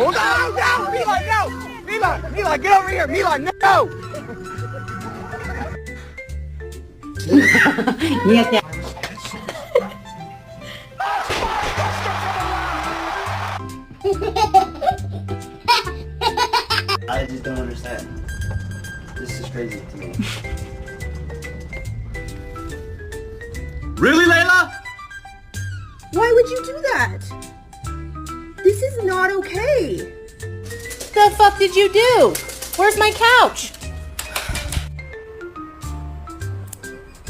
Oh, no! Milan, no! Milan, get over here! Milan, no! Нет, I just don't understand. This is crazy to me. Really, Layla? Why would you do that? This is not okay. The fuck did you do? Where's my couch?